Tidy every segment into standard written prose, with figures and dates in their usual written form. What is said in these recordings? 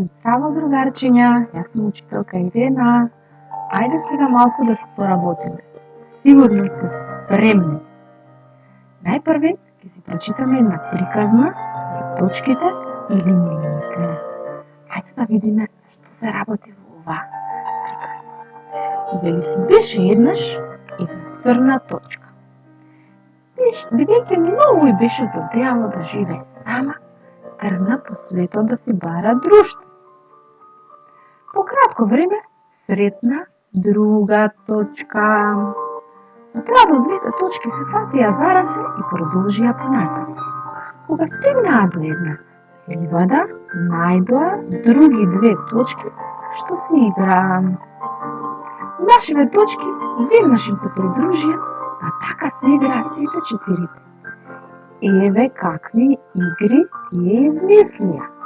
Здраво, другарчиња, јас сум учителка Ирена. Ајде сега малку да се поработиме. Сигурно сте спремни. Најпрви ќе си прочитаме една приказна за точките и линиите. Ајде да видиме зашто се работи во оваа приказна. Вели си беше еднаш една црна точка. Бидејќи многу и беше задеало да живее сама, тргна по светот да си бара друштво. По кратко време сретна друга точка. Од радост двете точки се фатија за раце и продолжија понатаму. Кога стигнаа до една ливада, најдоа други две точки што се играа. Нашиве точки веднаш им се придружија, а така се играа сите четирите. Еве какви игри тие измислија.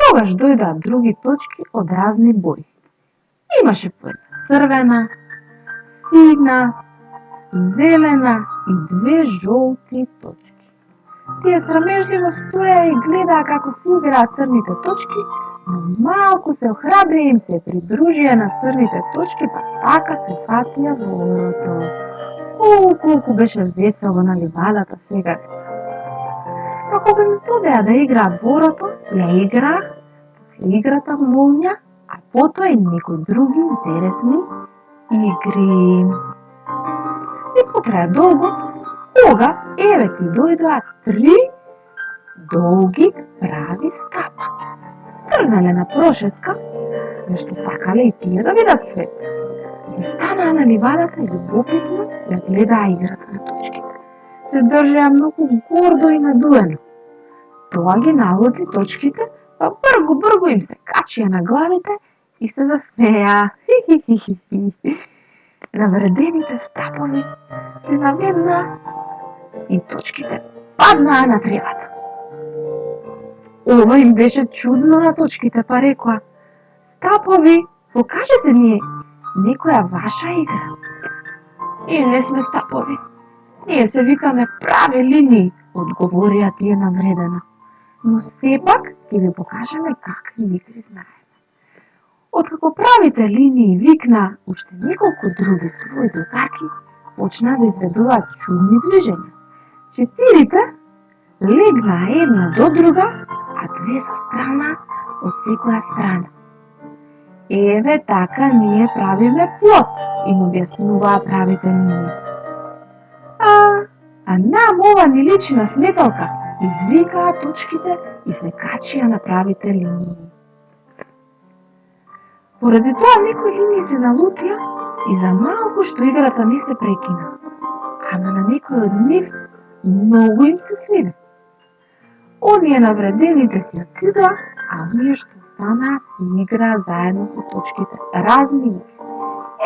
Тогаш дојдоа други точки од разни бои. Имаше по една црвена, сина, зелена и две жолти точки. Тие срамежливо стоеа и гледаа како се играат црните точки, но малку се охрабрија им се придружија на црните точки, па така се фатија во орото. Колку беше весело на ливадата сега. А кога им здодеа да играат во орото, ја играа, после играта молња, а потоа и некои други интересни игри. Не потрае долго, кога еве ти дојдоа три долги прави стапа. Тргнале на прошетка, нешто сакале и тие да видат свет. Застанаа на ливадата и любопитно ја гледаа играта на точките. Се држеа многу гордо и надуено. Тоа ги налози точките, па бргу им се качија на главите и се засмеа. Навредените стапови се наведнаа и точките паднаа на тревата. Ова им беше чудно на точките, па рекоа: стапови, покажете ни некоја ваша игра. Ние не сме стапови. Ние се викаме прави линии, одговорија тие навредено. Но сепак ќе ви покажеме какви игри знаеме. Откако правите линии викна уште неколку други своји другарки, почнаа да изведуваат чудни движења. Четирите легнаа една до друга, а две за страна од секоја страна. Еве така ние правиме плот, им објаснуваа правите линии. А нам ова ни личи на сметалка, извикаа точките и се качија на правите линии. Поради тоа некои линии се налутија и за малку што играта не се прекина. Ама на некој од нив многу им се свиде. Оние навредените си отидоа, а оние што останаа си играа заедно со точките разни игри.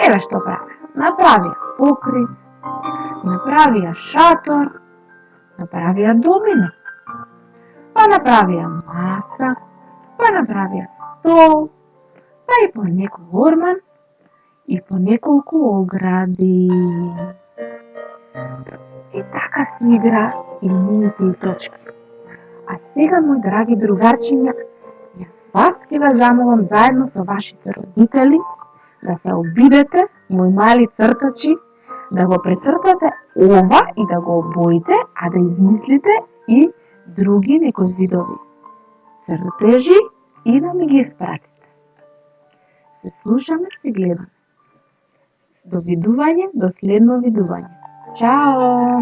Еве што правеа. Направија покрив, направија шатор, направија домино, па направија маса, па направија стол, па и по некој орман и по неколку огради. И така се игра линиите и точки. А сега, мои драги другарчиња, јас вас ќе ве замолам заедно со вашите родители да се обидете, мои мали цртачи, да го прецртате ова и да го обоите, а да измислите и други некои видови цртежи и да ми ги испратите. Се слушаме, се гледаме. До видување, до следно видување. Чао!